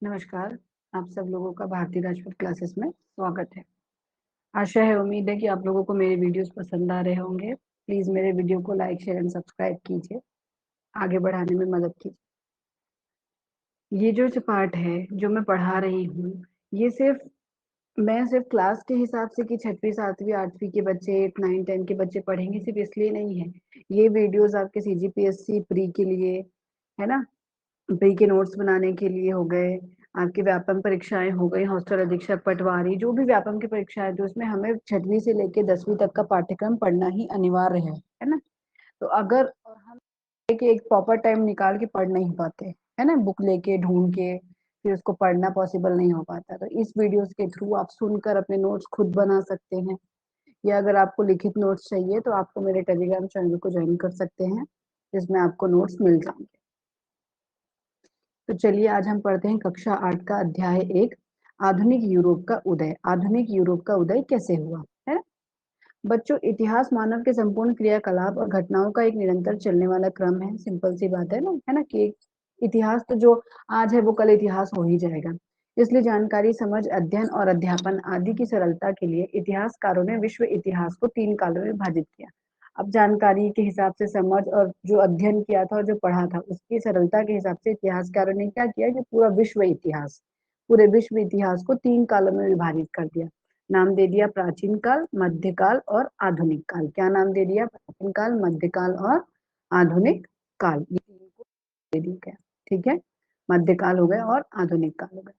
नमस्कार, आप सब लोगों का भारतीय राजपूत क्लासेस में स्वागत है। आशा है, उम्मीद है कि आप लोगों को मेरे वीडियोस पसंद आ रहे होंगे। प्लीज़ मेरे वीडियो को लाइक, शेयर एंड सब्सक्राइब कीजिए, आगे बढ़ाने में मदद कीजिए। ये जो पार्ट है, जो मैं पढ़ा रही हूँ, ये मैं सिर्फ क्लास के हिसाब से कि 6वीं, 7वीं, 8वीं के बच्चे, 8, 9, 10 के बच्चे पढ़ेंगे, सिर्फ इसलिए नहीं है। ये वीडियोज़ आपके सीजीपीएससी प्री के लिए, है ना? प्री के नोट्स बनाने के लिए हो गए, आपकी व्यापम परीक्षाएँ हो गई, हॉस्टल अधीक्षक, पटवारी, जो भी व्यापम की परीक्षाएँ तो उसमें हमें 6वीं से लेके 10वीं तक का पाठ्यक्रम पढ़ना ही अनिवार्य है ना? तो अगर और हम देखिए एक प्रॉपर टाइम निकाल के पढ़ नहीं पाते, है ना? बुक लेके ढूँढ के फिर उसको पढ़ना पॉसिबल नहीं हो पाता। तो इस वीडियोज़ के थ्रू आप सुनकर अपने नोट्स खुद बना सकते हैं, या अगर आपको लिखित नोट्स चाहिए तो आपको मेरे टेलीग्राम चैनल को जॉइन कर सकते हैं, जिसमें आपको नोट्स मिल जाएँगे। तो चलिए आज हम पढ़ते हैं कक्षा 8 का अध्याय 1, आधुनिक यूरोप का उदय। आधुनिक यूरोप का उदय कैसे हुआ, है ना? बच्चों, इतिहास मानव के संपूर्ण क्रियाकलाप और घटनाओं का एक निरंतर चलने वाला क्रम है। सिंपल सी बात है ना, है ना कि इतिहास तो जो आज है वो कल इतिहास हो ही जाएगा। इसलिए जानकारी, समझ, अध्ययन और अध्यापन आदि की सरलता के लिए इतिहासकारों ने विश्व इतिहास को 3 कालों में विभाजित किया। अब जानकारी के हिसाब से समझ और जो अध्ययन किया था और जो पढ़ा था उसकी सरलता के हिसाब से इतिहासकारों ने क्या किया कि पूरे विश्व इतिहास को 3 कालों में विभाजित कर दिया। नाम दे दिया प्राचीन काल, मध्यकाल और आधुनिक काल। क्या नाम दे दिया? प्राचीन काल, मध्यकाल और आधुनिक काल। ये तीन को दे दिया गया। ठीक है, मध्यकाल हो गए और आधुनिक काल हो गए।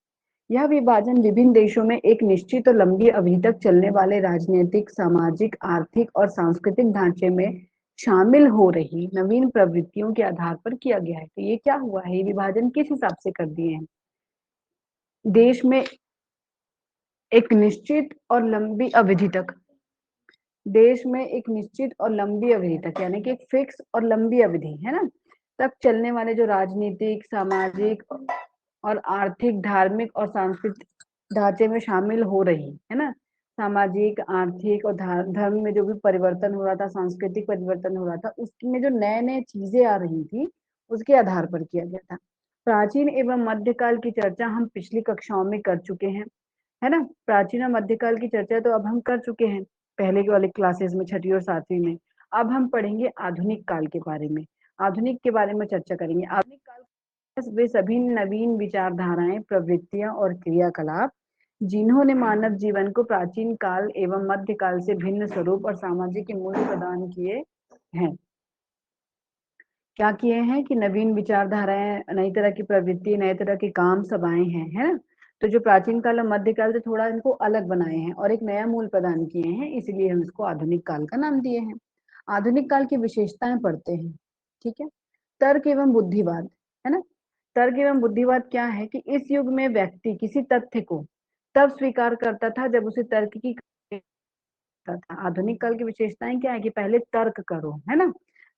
यह विभाजन विभिन्न देशों में एक निश्चित और लंबी अवधि तक चलने वाले राजनीतिक, सामाजिक, आर्थिक और सांस्कृतिक ढांचे में शामिल हो रही नवीन प्रवृत्तियों के आधार पर किया गया है। तो ये क्या हुआ है? ये विभाजन किस हिसाब से कर दिए हैं? देश में एक निश्चित और लंबी अवधि तक, देश में एक निश्चित और लंबी अवधि तक, यानी कि एक फिक्स और लंबी अवधि, है ना, तक चलने वाले जो राजनीतिक, सामाजिक और आर्थिक, धार्मिक और सांस्कृतिक ढांचे में शामिल हो रही, है ना? सामाजिक, आर्थिक और धर्म में जो भी परिवर्तन हो रहा था, सांस्कृतिक परिवर्तन हो रहा था, उसमें जो नए-नए चीजें आ रही थी, उसके आधार पर किया गया था। प्राचीन एवं मध्यकाल की चर्चा हम पिछली कक्षाओं में कर चुके हैं, है ना? प्राचीन और मध्यकाल की चर्चा तो अब हम कर चुके हैं पहले के वाले क्लासेस में, 6वीं और 7वीं में। अब हम पढ़ेंगे आधुनिक काल के बारे में। आधुनिक के बारे में चर्चा करेंगे। आधुनिक काल वे सभी नवीन विचारधाराएं, प्रवृत्तियां और क्रियाकलाप जिन्होंने मानव जीवन को प्राचीन काल एवं मध्यकाल से भिन्न स्वरूप और सामाजिक मूल्य प्रदान किए हैं। क्या किए हैं कि नवीन विचारधाराएं, नई तरह की प्रवृत्ति, नए तरह के काम सब आए हैं, है ना? तो जो प्राचीन काल और मध्यकाल से थोड़ा इनको अलग बनाए हैं और एक नया मूल प्रदान किए हैं, इसलिए हम इसको आधुनिक काल का नाम दिए हैं। आधुनिक काल की विशेषताएं पढ़ते हैं, ठीक है? तर्क एवं बुद्धिवाद, है ना? तर्क एवं बुद्धिवाद क्या है कि इस युग में व्यक्ति किसी तथ्य को तब स्वीकार करता था जब उसे तर्क की था। आधुनिक काल की विशेषताएं क्या है कि पहले तर्क करो, है ना?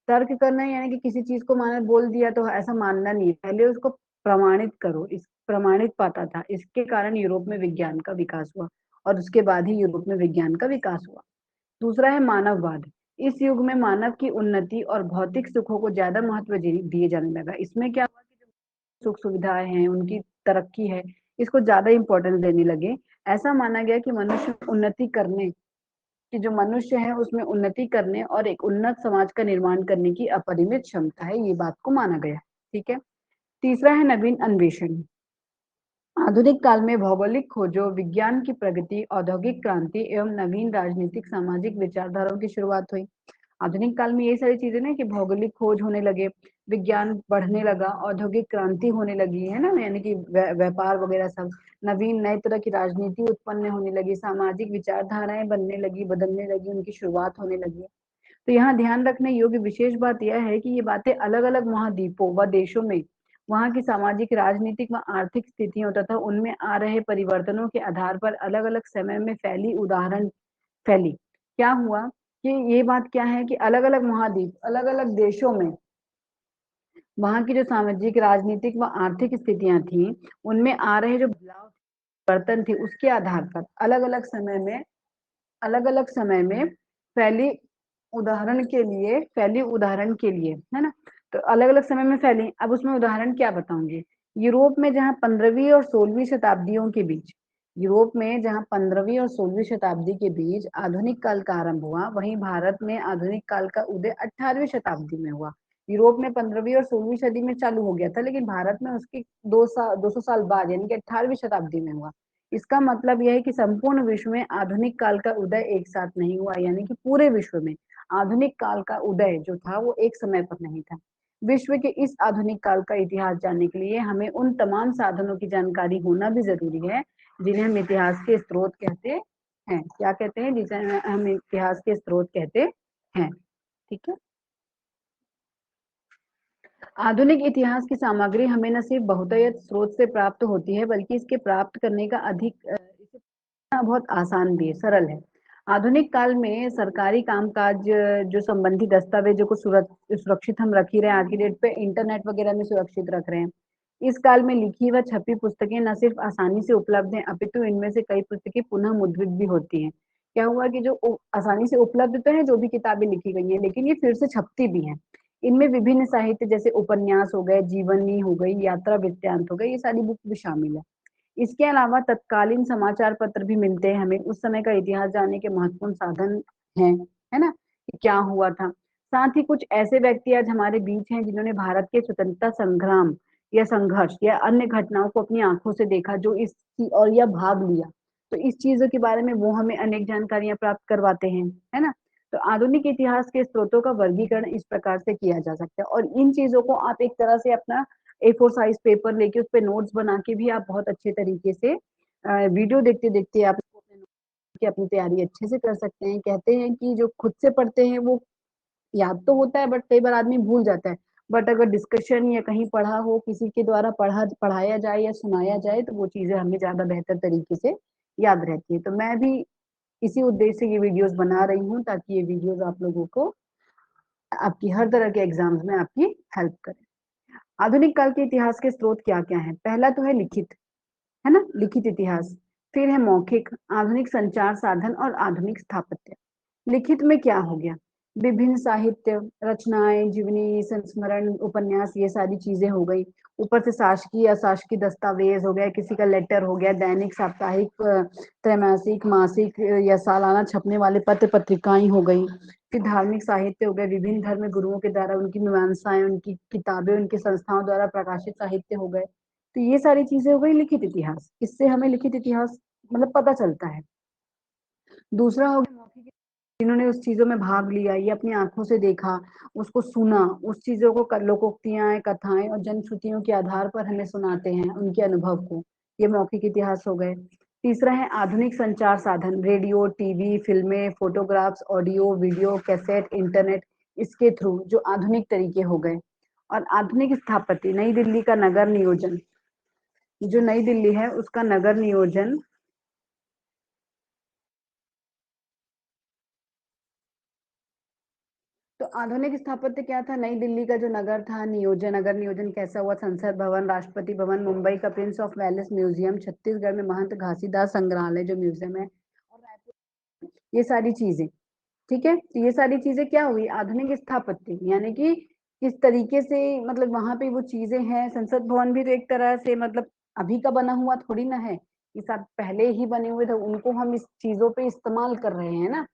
तर्क करना यानी कि किसी चीज को माना बोल दिया तो ऐसा मानना नहीं है, पहले उसको प्रमाणित करो। इस प्रमाणित पाता था, इसके कारण यूरोप में विज्ञान का विकास हुआ और उसके बाद ही यूरोप में विज्ञान का विकास हुआ। दूसरा है मानववाद। इस युग में मानव की उन्नति और भौतिक सुखों को ज्यादा महत्व दिए जाने लगा। इसमें क्या हुआ कि जो सुख सुविधाएं हैं, उनकी तरक्की है, इसको ज्यादा इंपॉर्टेंस देने लगे। ऐसा माना गया कि मनुष्य उन्नति करने कि जो मनुष्य है उसमें उन्नति करने और एक उन्नत समाज का निर्माण करने की अपरिमित क्षमता है, ये बात को माना गया। ठीक है। तीसरा है नवीन अन्वेषण। आधुनिक काल में भौगोलिक खोजों, विज्ञान की प्रगति, औद्योगिक क्रांति एवं नवीन राजनीतिक सामाजिक विचारधाराओं की शुरुआत हुई। आधुनिक काल में ये सारी चीजें ना कि भौगोलिक खोज होने लगे, विज्ञान बढ़ने लगा, औद्योगिक क्रांति होने लगी, है ना, यानी कि व्यापार वगैरह सब, नवीन नए तरह की राजनीति उत्पन्न होने लगी, सामाजिक विचारधाराएं बनने लगी, बदलने लगी, उनकी शुरुआत होने लगी। तो यहाँ ध्यान रखने योग्य विशेष बात यह है कि ये बातें अलग अलग महाद्वीपों व देशों में वहां की सामाजिक, राजनीतिक व आर्थिक स्थितियों तथा उनमें आ रहे परिवर्तनों के आधार पर अलग अलग समय में फैली। क्या हुआ कि ये बात क्या है कि अलग अलग महाद्वीप, अलग अलग देशों में वहां की जो सामाजिक, राजनीतिक व आर्थिक स्थितियां थी, उनमें आ रहे जो बदलाव, परिवर्तन थे, उसके आधार पर अलग अलग समय में फैली। उदाहरण के लिए, है ना, तो अलग अलग समय में फैली। अब उसमें उदाहरण क्या बताऊंगी यूरोप में जहाँ 15वीं और 16वीं शताब्दियों के बीच यूरोप में जहाँ 15वीं और 16वीं शताब्दी के बीच आधुनिक काल का आरंभ हुआ, वहीं भारत में आधुनिक काल का उदय 18वीं शताब्दी में हुआ। यूरोप में 15वीं और 16वीं सदी में चालू हो गया था, लेकिन भारत में उसके 200 साल बाद यानी कि 18वीं शताब्दी में हुआ। इसका मतलब यह है कि संपूर्ण विश्व में आधुनिक काल का उदय एक साथ नहीं हुआ, यानी कि पूरे विश्व में आधुनिक काल का उदय जो था वो एक समय पर नहीं था। विश्व के इस आधुनिक काल का इतिहास जानने के लिए हमें उन तमाम साधनों की जानकारी होना भी जरूरी है जिन्हें हम इतिहास के स्रोत कहते हैं। क्या कहते हैं? जिसे हम इतिहास के स्रोत कहते हैं। ठीक है। आधुनिक इतिहास की सामग्री हमें न सिर्फ बहुतायत स्रोत से प्राप्त होती है, बल्कि इसके प्राप्त करने का इसे बहुत आसान भी है, सरल है। आधुनिक काल में सरकारी कामकाज जो संबंधी दस्तावेजों को सुरक्षित हम रख ही रहे हैं, आज की डेट पे इंटरनेट वगैरह में सुरक्षित रख रहे हैं। इस काल में लिखी व छपी पुस्तकें न सिर्फ आसानी से उपलब्ध हैं, अपितु इनमें से कई पुस्तकें पुनः मुद्रित भी होती हैं। क्या हुआ कि जो आसानी से उपलब्ध तो है जो भी किताबें लिखी गई हैं, लेकिन ये फिर से छपती भी हैं। इनमें विभिन्न साहित्य जैसे उपन्यास हो गए, जीवनी हो गई, यात्रा वृत्तांत हो गए, ये सारी बुक भी शामिल है। इसके अलावा तत्कालीन समाचार पत्र भी मिलते हैं हमें, उस समय का इतिहास जानने के महत्वपूर्ण साधन हैं, है ना? कि क्या हुआ था। साथ ही कुछ ऐसे व्यक्ति आज हमारे बीच हैं जिन्होंने भारत के स्वतंत्रता संग्राम या संघर्ष या अन्य घटनाओं को अपनी आंखों से देखा, जो इस और या भाग लिया। तो इस चीजों के बारे में वो हमें अनेक जानकारियां प्राप्त करवाते हैं, है ना? तो आधुनिक इतिहास के स्रोतों का वर्गीकरण इस प्रकार से किया जा सकता है, और इन चीजों को आप एक तरह से अपना A4 साइज पेपर लेके उस पे नोट्स बना के भी आप बहुत अच्छे तरीके से वीडियो देखते देखते आप की अपनी तैयारी अच्छे से कर सकते हैं। कहते हैं कि जो खुद से पढ़ते हैं वो याद तो होता है, बट कई बार आदमी भूल जाता है। बट अगर डिस्कशन या कहीं पढ़ा हो, किसी के द्वारा पढ़ाया जाए या सुनाया जाए, तो वो चीजें हमें ज्यादा बेहतर तरीके से याद रहती है। तो मैं भी इसी उद्देश्य से ये वीडियोस बना रही हूँ, ताकि ये वीडियोस आप लोगों को आपकी हर तरह के एग्जाम्स में आपकी हेल्प करें। आधुनिक काल के इतिहास के स्रोत क्या क्या है? पहला तो है लिखित, है ना? लिखित इतिहास। फिर है मौखिक, आधुनिक संचार साधन और आधुनिक स्थापत्य। लिखित में क्या हो गया? विभिन्न साहित्य रचनाएं, जीवनी, संस्मरण, उपन्यास, ये सारी चीजें हो गई। ऊपर से शासकीय अशासकीय दस्तावेज हो गया, किसी का लेटर हो गया, दैनिक, साप्ताहिक, त्रैमासिक, मासिक या सालाना छपने वाले पत्र पत्रिकाएं हो गई। फिर धार्मिक साहित्य हो गया, विभिन्न धर्म गुरुओं के द्वारा उनकी मीमांसाएं, उनकी किताबें, उनकी संस्थाओं द्वारा प्रकाशित साहित्य हो गए। तो ये सारी चीजें हो गई लिखित इतिहास। इससे हमें लिखित इतिहास मतलब पता चलता है। दूसरा हो गया मौखिक, जिन्होंने उस चीजों में भाग लिया, ये अपनी आंखों से देखा, उसको सुना, उस चीजों को लोकोक्तियां, कथाएं और जनश्रुतियों के आधार पर हमें सुनाते हैं उनके अनुभव को। ये मौखिक इतिहास हो गए। तीसरा है आधुनिक संचार साधन, रेडियो, टीवी, फिल्में, photographs, audio, video, cassette, internet, इसके थ्रू जो आधुनिक तरीके हो गए। और आधुनिक स्थापत्य, नई दिल्ली का नगर नियोजन, जो नई दिल्ली है उसका नगर नियोजन। तो आधुनिक स्थापत्य क्या था? नई दिल्ली का जो नगर था, नियोजन, नगर नियोजन कैसा हुआ? संसद भवन, राष्ट्रपति भवन, मुंबई का prince of Wales museum, Chhattisgarh में महंत घासीदास संग्रहालय जो म्यूजियम है, और रायपुर, ये सारी चीजें। ठीक है, तो ये सारी चीजें क्या हुई? आधुनिक स्थापत्य, यानी कि किस तरीके से मतलब वहां पे वो चीजें हैं। संसद भवन भी तो एक तरह से मतलब अभी का बना हुआ थोड़ी ना है, ये सब पहले ही बने हुए थे, उनको हम इस चीजों पे इस्तेमाल कर रहे हैं ना।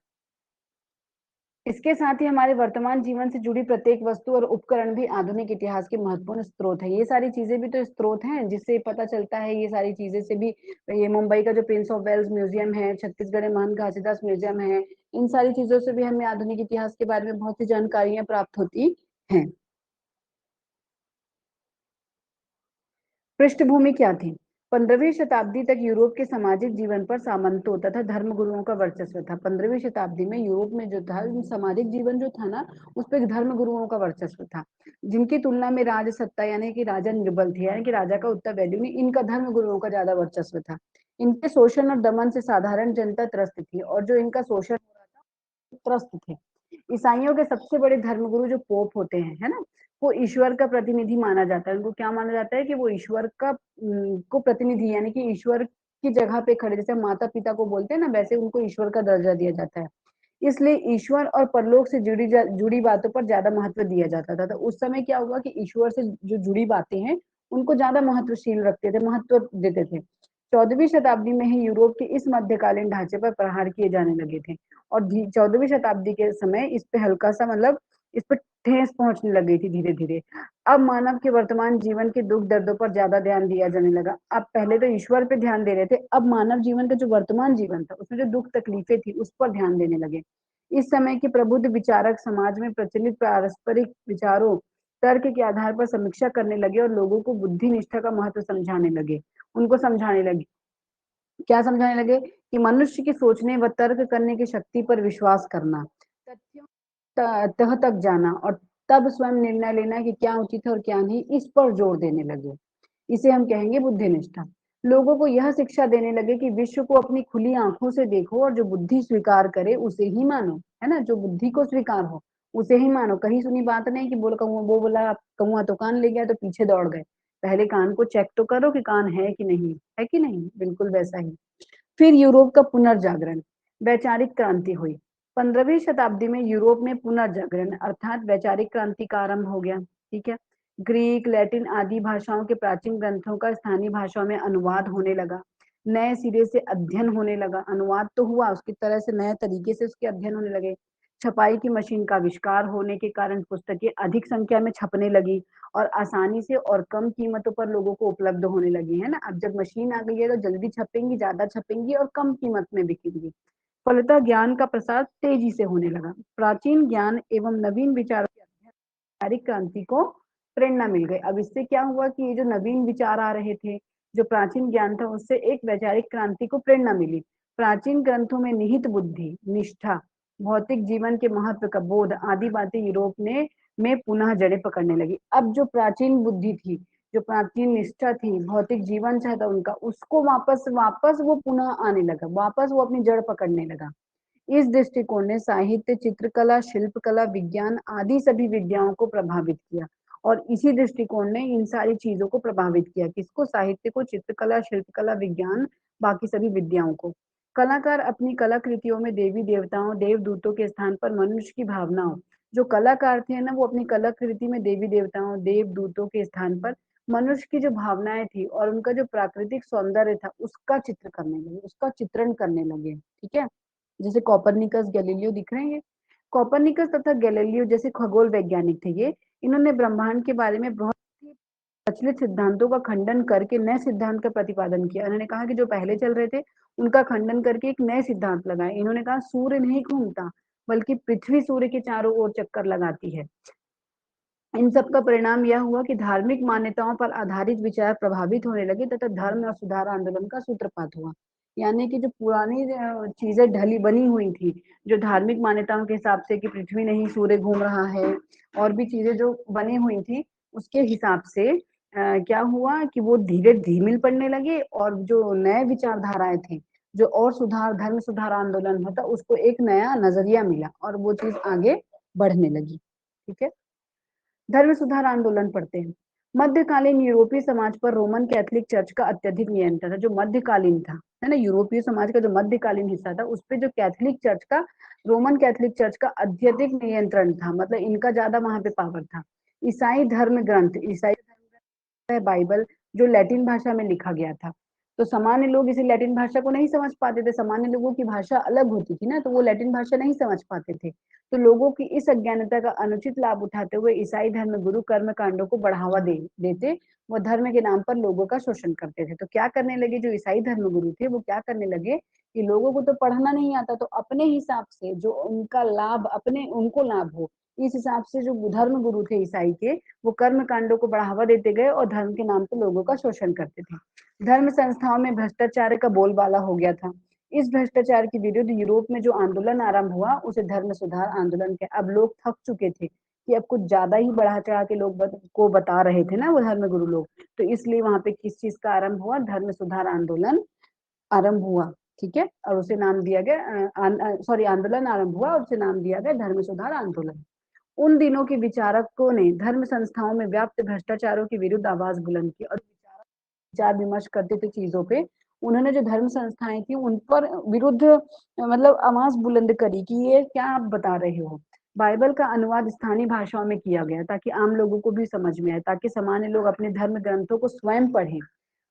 इसके साथ ही हमारे वर्तमान जीवन से जुड़ी प्रत्येक वस्तु और उपकरण भी आधुनिक इतिहास के महत्वपूर्ण स्रोत है। ये सारी चीजें भी तो स्रोत हैं जिससे पता चलता है, ये सारी चीजें से भी। ये मुंबई का जो प्रिंस ऑफ वेल्स म्यूजियम है, छत्तीसगढ़ में महंत घासीदास म्यूजियम है, इन सारी चीजों से भी हमें आधुनिक इतिहास के बारे में बहुत सी जानकारियां प्राप्त होती हैं। पृष्ठभूमि क्या थी? 15वीं शताब्दी तक यूरोप के सामाजिक जीवन पर सामंतों तथा धर्म गुरुओं का वर्चस्व था। 15वीं शताब्दी में यूरोप में जो था सामाजिक जीवन जो था ना, उस पर धर्म गुरुओं का वर्चस्व था, जिनकी तुलना में राज सत्ता यानी कि राजा निर्बल थे, यानी कि राजा का उतना वैल्यू नहीं, इनका धर्म गुरुओं का ज्यादा वर्चस्व था। इनके शोषण और दमन से साधारण जनता त्रस्त थी, और जो इनका शोषण हो रहा था त्रस्त थे। ईसाइयों के सबसे बड़े धर्मगुरु जो पोप होते हैं, है ना, वो ईश्वर का प्रतिनिधि माना जाता है। उनको क्या माना जाता है? कि वो ईश्वर का को प्रतिनिधि, यानी कि ईश्वर की जगह पे खड़े, जैसे माता पिता को बोलते हैं ना, वैसे उनको ईश्वर का दर्जा दिया जाता है। इसलिए ईश्वर और परलोक से जुड़ी बातों पर ज्यादा महत्व दिया जाता था। तो उस समय क्या हुआ कि ईश्वर से जो जुड़ी बातें हैं उनको ज़्यादा महत्वशील रखते थे, महत्व देते थे। 14वीं शताब्दी में ही यूरोप के इस मध्यकालीन ढांचे पर प्रहार किए जाने लगे थे और 14वीं शताब्दी के समय इस पे हल्का-सा मतलब इस पे ठेस पहुँचने लग गई थी धीरे-धीरे। अब मानव के वर्तमान जीवन के दुःख-दर्दों पर ज़्यादा ध्यान दिया जाने लगा। अब पहले तो ईश्वर पे ध्यान दे रहे थे, अब मानव जीवन का जो वर्तमान जीवन था, उसमें जो दुःख-तकलीफ़ें थी, उस पर ध्यान देने लगे। इस समय के प्रबुद्ध विचारक समाज में प्रचलित पारस्परिक विचारों, तर्क के आधार पर समीक्षा करने लगे और लोगों को बुद्धि निष्ठा का महत्व समझाने लगे। उनको समझाने लगे, क्या समझाने लगे कि मनुष्य की सोचने व तर्क करने की शक्ति पर विश्वास करना, तथ्यों तह तक जाना और तब स्वयं निर्णय लेना कि क्या उचित है और क्या नहीं, इस पर जोर देने लगे। इसे हम कहेंगे बुद्धिनिष्ठा। लोगों को यह शिक्षा देने लगे कि विश्व को अपनी खुली आँखों से देखो और जो बुद्धि स्वीकार करे उसे ही मानो, है ना? जो बुद्धि को स्वीकार हो, उसे ही मानो। कही सुनी बात नहीं कि बोल कौआ वो बोला कौआ तो कान ले गया तो पीछे दौड़ गए। पहले कान को चेक तो करो कि कान है कि नहीं, है कि नहीं? बिल्कुल वैसा ही। फिर यूरोप का पुनर्जागरण, वैचारिक क्रांति हुई। 15वीं शताब्दी में यूरोप में पुनर्जागरण अर्थात वैचारिक क्रांति का आरंभ हो गया, ठीक है? ग्रीक, लैटिन आदि भाषाओं के प्राचीन ग्रंथों का स्थानीय भाषाओं में अनुवाद होने लगा। नए सिरे से अध्ययन होने लगा, अनुवाद तो हुआ, उसकी तरह से नए तरीके से उसके अध्ययन होने लगे। छपाई की मशीन का आविष्कार होने के कारण पुस्तकें अधिक संख्या में छपने लगी और आसानी से और कम कीमतों पर लोगों को उपलब्ध होने लगी, है ना? अब जब मशीन आ गई है तो जल्दी छपेंगी, ज़्यादा छपेंगी और कम कीमत में बिकेंगी। फलतः ज्ञान का प्रसार तेजी से होने लगा। प्राचीन ज्ञान एवं नवीन विचारों के वैचारिक क्रांति को प्रेरणा मिल गई। अब इससे क्या हुआ कि ये जो नवीन विचार आ रहे थे, जो प्राचीन ज्ञान था उससे एक वैचारिक क्रांति को प्रेरणा मिली। प्राचीन ग्रंथों में निहित बुद्धि, निष्ठा, भौतिक जीवन के महत्व का बोध आदि बातें यूरोप में पुनः जड़ें पकड़ने लगी। अब जो प्राचीन बुद्धि थी, जो प्राचीन निष्ठा थी, भौतिक जीवन था उनका, उसको वापस वापस वो पुनः आने लगा, वापस वो अपनी जड़ पकड़ने लगा। इस दृष्टिकोण ने साहित्य, चित्रकला, शिल्पकला, विज्ञान आदि सभी विद्याओं को प्रभावित किया और इसी दृष्टिकोण ने इन सारी चीजों को प्रभावित किया। किसको? साहित्य को, चित्रकला, शिल्पकला, विज्ञान, बाकी सभी विद्याओं को। कलाकार अपनी कलाकृतियों में देवी देवताओं, देवदूतों के स्थान पर मनुष्य की भावनाओं, जो कलाकार थे ना, वो अपनी कलाकृति में देवी देवताओं, देवदूतों के स्थान पर मनुष्य की जो भावनाएं थी और उनका जो प्राकृतिक सौंदर्य था, उसका चित्र करने लगे, उसका चित्रण करने लगे, ठीक है? जैसे कोपरनिकस, गैलीलियो दिख रहे हैं ये? कोपरनिकस तथा गैलीलियो जैसे खगोल वैज्ञानिक थे ये। इन्होंने ब्रह्मांड के बारे में बहुत ही प्रचलित सिद्धांतों का खंडन करके नए सिद्धांत का प्रतिपादन किया। इन्होंने कहा कि जो पहले चल रहे थे, उनका खंडन करके एक नए सिद्धांत लगाए। इन्होंने कहा सूर्य नहीं घूमता, बल्कि पृथ्वी सूर्य के चारों ओर चक्कर लगाती है। इन सब का परिणाम यह हुआ कि धार्मिक मान्यताओं पर आधारित विचार प्रभावित होने लगे तथा धर्म और सुधार आंदोलन का सूत्रपात हुआ। यानी कि जो पुरानी चीजें ढली बनी हुई थी, जो धार्मिक मान्यताओं के हिसाब से कि पृथ्वी नहीं सूर्य घूम रहा है और भी चीजें जो बनी हुई थी, उसके हिसाब से क्या हुआ कि वो धीरे धीमिल पड़ने लगे और जो नए विचारधाराएं थी, जो और सुधार धर्म सुधार आंदोलन होता, उसको एक नया नजरिया मिला और वो चीज आगे बढ़ने लगी। ठीक है, धर्म सुधार आंदोलन पढ़ते हैं। मध्यकालीन यूरोपीय समाज पर रोमन कैथोलिक चर्च का अत्यधिक नियंत्रण था। जो मध्यकालीन था, है ना, यूरोपीय समाज का जो मध्यकालीन हिस्सा था, उस पे जो कैथोलिक चर्च का, रोमन कैथोलिक चर्च का अत्यधिक नियंत्रण था, मतलब इनका ज्यादा वहां पे पावर था। ईसाई धर्म ग्रंथ, ईसाई है बाइबल, जो लैटिन भाषा में लिखा गया था। तो सामान्य लोग इसे लैटिन भाषा को नहीं समझ पाते थे, सामान्य लोगों की भाषा अलग होती थी ना, तो वो लैटिन भाषा नहीं समझ पाते थे। तो लोगों की इस अज्ञानता का अनुचित लाभ उठाते हुए ईसाई धर्म गुरु कर्म कांडों को बढ़ावा देते, वो धर्म के नाम पर लोगों का शोषण करते थे। तो क्या करने लगे जो ईसाई धर्म गुरु थे, वो क्या करने लगे कि लोगों को तो पढ़ना नहीं आता, तो अपने हिसाब से जो उनका लाभ, अपने उनको लाभ हो, इस हिसाब से जो धर्म गुरु थे ईसाई के, वो कर्म कांडों को बढ़ावा देते गए और धर्म के नाम पे लोगों का शोषण करते थे। धर्म संस्थाओं में भ्रष्टाचार का बोलबाला हो गया था। इस भ्रष्टाचार के विरुद्ध यूरोप में जो आंदोलन आरंभ हुआ, उसे धर्म सुधार आंदोलन के। अब लोग थक चुके थे कि अब कुछ ज्यादा ही बढ़ा चढ़ा के लोग को बता रहे थे ना वो धर्म गुरु लोग, तो इसलिए वहां पे किस चीज का आरंभ हुआ? धर्म सुधार आंदोलन आरंभ हुआ, ठीक है, और उसे नाम दिया गया, सॉरी, आंदोलन आरंभ हुआ और उसे नाम दिया गया धर्म सुधार आंदोलन। उन दिनों के विचारकों ने धर्म संस्थाओं में व्याप्त भ्रष्टाचारों के विरुद्ध आवाज बुलंद की और विचार विमर्श करते थे चीजों पे। उन्होंने जो धर्म संस्थाएं थी उन पर विरुद्ध मतलब आवाज बुलंद करी कि ये क्या आप बता रहे हो। बाइबल का अनुवाद स्थानीय भाषाओं में किया गया ताकि आम लोगों को भी समझ में आए, ताकि सामान्य लोग अपने धर्म ग्रंथों को स्वयं पढ़ें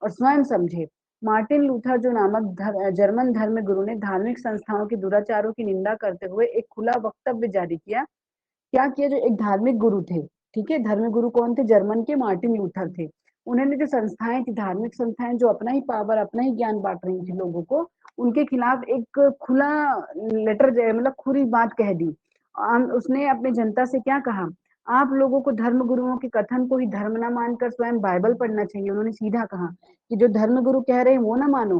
और स्वयं समझे। मार्टिन लूथर जो नामक जर्मन धर्म गुरु ने धार्मिक संस्थाओं के दुराचारों की निंदा करते हुए एक खुला वक्तव्य जारी किया। क्या किया? जो एक धार्मिक गुरु थे, ठीक है, धर्म गुरु कौन थे? जर्मन के मार्टिन लूथर थे। उन्होंने जो संस्थाएं थी, धार्मिक संस्थाएं जो अपना ही पावर, अपना ही ज्ञान बांट रही थी लोगों को, उनके खिलाफ एक खुला लेटर, मतलब खुली बात कह दी। उसने अपनी जनता से क्या कहा? आप लोगों को धर्म गुरुओं के कथन को ही धर्म ना मानकर स्वयं बाइबल पढ़ना चाहिए। उन्होंने सीधा कहा कि जो धर्म गुरु कह रहे हैं वो ना मानो,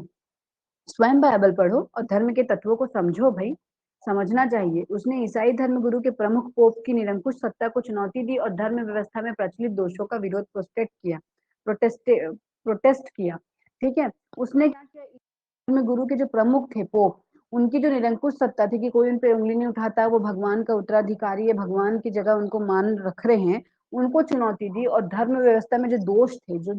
स्वयं बाइबल पढ़ो और धर्म के तत्वों को समझो भाई, समझना चाहिए। उसने ईसाई धर्म गुरु के प्रमुख पोप की निरंकुश सत्ता को चुनौती दी और धर्म व्यवस्था में प्रचलित दोषों का विरोध प्रोटेस्ट किया। ठीक है, उसने क्या किया? धर्म गुरु के जो प्रमुख थे, पोप, उनकी जो निरंकुश सत्ता थी कि कोई उन पे उंगली नहीं उठाता, वो भगवान का उत्तराधिकारी है, भगवान की जगह उनको मान रख रहे हैं, उनको चुनौती दी और धर्म व्यवस्था में जो दोष थे, जो